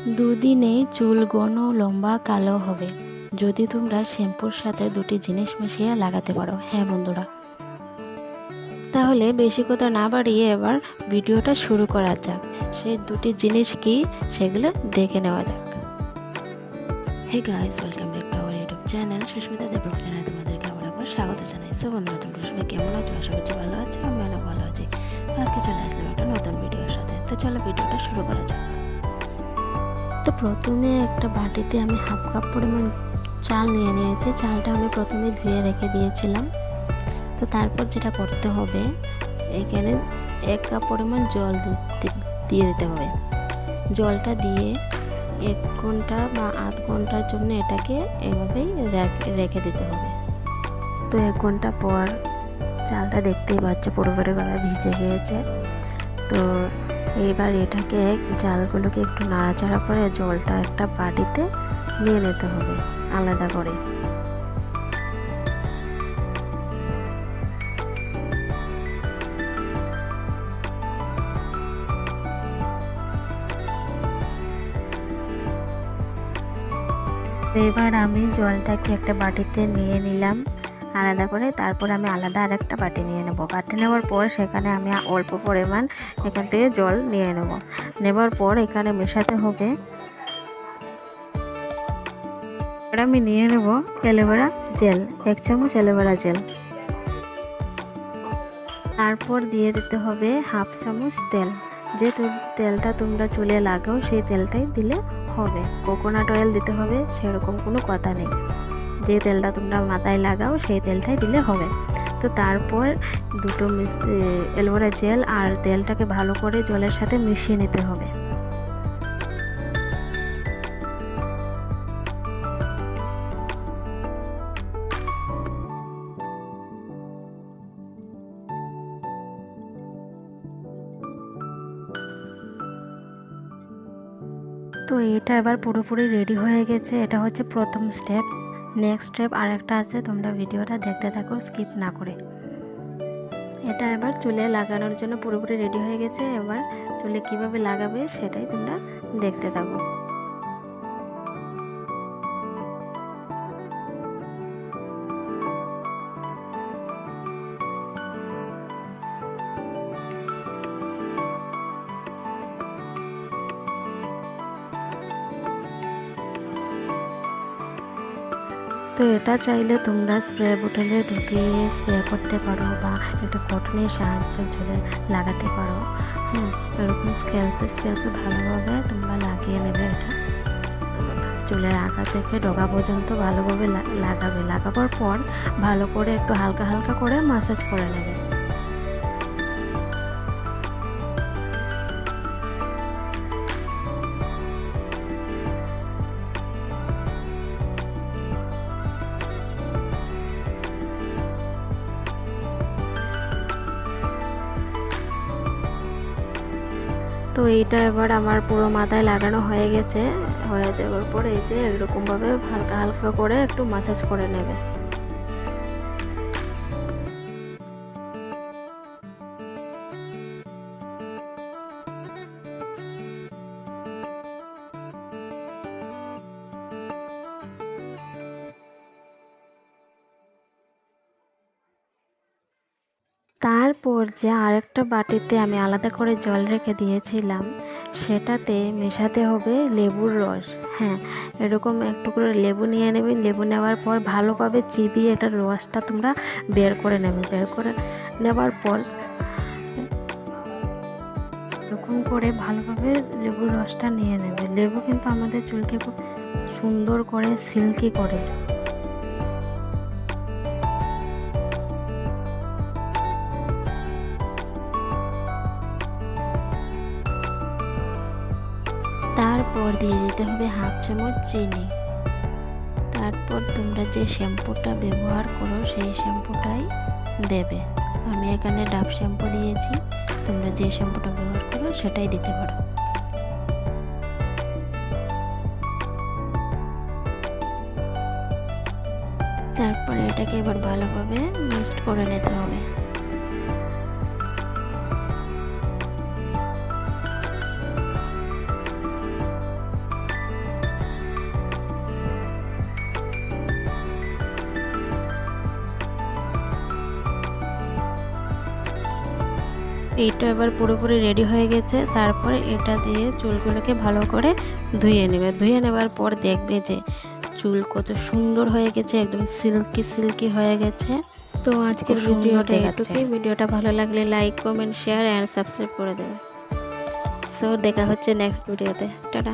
দুদিনে চুল ঘন লম্বা কালো হবে যদি তোমরা শ্যাম্পুর সাথে দুটি জিনিস মিশিয়ে লাগাতে পারো। হ্যাঁ বন্ধুরা, তাহলে বেশি কথা না বাড়িয়ে এবার ভিডিওটা শুরু করা যাক। সেই দুটি জিনিস কি সেগুলো দেখে নেওয়া যাক। Hey guys, welcome back to our YouTube channel Sushmita Debabrata চ্যানেলে তোমাদেরকে আবার স্বাগত জানাই। সো বন্ধুরা, তোমরা সবাই কেমন আছো? আশা করছি ভালো আছো, আমিও ভালো আছি। আজকে চলে আসলাম একটা নতুন ভিডিওর সাথে। তো চলো ভিডিওটা শুরু করা যাক। তো প্রথমে একটা বাটিতে আমি হাফ কাপ পরিমাণ চাল নিয়ে নিয়েছি। চালটা আমি প্রথমে ধুয়ে রেখে দিয়েছিলাম। তো তারপর যেটা করতে হবে, এখানে 1 কাপ পরিমাণ জল দিয়ে দিতে হবে। জলটা দিয়ে 1 ঘন্টা বা আধ ঘন্টার জন্য এটাকে এভাবেই রেখে দিতে হবে। তো 1 ঘন্টা পর চালটা দেখতেই পাচ্ছ পুরোপুরিভাবে ভিজে গিয়েছে। তো এইবার এটাকে চালগুলোকে একটু নাড়াচাড়া করে জলটা একটা বাটিতে নিয়ে নিতে হবে আলাদা করে। এবার আমি জলটাকে একটা বাটিতে নিয়ে নিলাম আলাদা করে। তারপর আমি আলাদা আরেকটা বাটি নিয়ে নেব। বাটি নেওয়ার পর সেখানে আমি অল্প পরিমাণ এখান থেকে জল নিয়ে নেবার পর এখানে মেশাতে হবে। এবার আমি নিয়ে নেব অ্যালোভেরা জেল, 1 চামচ অ্যালোভেরা জেল। তারপর দিয়ে দিতে হবে হাফ চামচ তেল। যে তেলটা তোমরা চুলে লাগাও সেই তেলটাই দিলে হবে। কোকোনাট অয়েল দিতে হবে সেরকম কোনো কথা নেই। যে তেলটা তোমরা মাথায় লাগাও সেই তেলটাই দিলে হবে। তো তারপর দুটো অ্যালোভেরা জেল আর তেলটাকে ভালো করে জলের সাথে মিশিয়ে নিতে হবে। তো এটা এবার পুরোপুরি রেডি হয়ে গেছে। এটা হচ্ছে প্রথম স্টেপ। নেক্সট স্টেপ আরেকটা আছে, তোমরা ভিডিওটা দেখতে থাকো স্কিপ না করে। এটা এবার চুলে লাগানোর জন্য পুরোপুরি রেডি হয়ে গেছে। এবার চুলে কিভাবে লাগাবে সেটাই তোমরা দেখতে থাকো। তো এটা চাইলে তোমরা স্প্রে বোতলে ঢুকিয়ে স্প্রে করতে পারো বা একটা কটনের সাহায্যে চুলে লাগাতে পারো। হ্যাঁ, এরকম স্ক্যাল্পে ভালোভাবে তোমরা লাগিয়ে নেবে। এটা চুলের আগা থেকে ডগা পর্যন্ত ভালোভাবে লাগাবার পর ভালো করে একটু হালকা হালকা করে ম্যাসাজ করে নেবে। তো এইটা এবার আমার পুরো মাথায় লাগানো হয়ে গেছে। হয়ে যাওয়ার পর এই যে এরকমভাবে হালকা হালকা করে একটু ম্যাসাজ করে নেবে। তারপর যে আরেকটা বাটিতে আমি আলাদা করে জল রেখে দিয়েছিলাম সেটাতে মেশাতে হবে লেবুর রস। হ্যাঁ, এরকম একটু করে লেবু নিয়ে নেবেন। লেবু নেওয়ার পর ভালোভাবে চিবিয়ে এটার রসটা তোমরা বের করে নেবে। বের করে নেওয়ার পর এরকম করে ভালোভাবে লেবুর রসটা নিয়ে নেবে। লেবু কিন্তু আমাদের চুলকে খুব সুন্দর করে সিল্কি করে। তারপর দিয়ে দিতে হবে হাফ চামচ চিনি। তারপর তোমরা যে শ্যাম্পুটা ব্যবহার করো সেই শ্যাম্পুটাই দেবে। আমি এখানে ডাভ শ্যাম্পু দিয়েছি, তোমরা যে শ্যাম্পুটা ব্যবহার করো সেটাই দিতে পারো। তারপর এটাকে এবার ভালোভাবে মিক্সড করে নিতে হবে। এইটা এবার পুরোপুরি রেডি হয়ে গেছে। তারপর এটা দিয়ে চুলগুলোকে ভালো করে ধুয়ে নেবে। ধুয়ে নেবার পর দেখবে যে চুল কত সুন্দর হয়ে গেছে, একদম সিল্কি সিল্কি হয়ে গেছে। তো আজকের ভিডিওটা এটুকুই। ভিডিওটা ভালো লাগলে like, comment, share and subscribe করে দেবে। সো দেখা হচ্ছে নেক্সট ভিডিওতে। টাটা।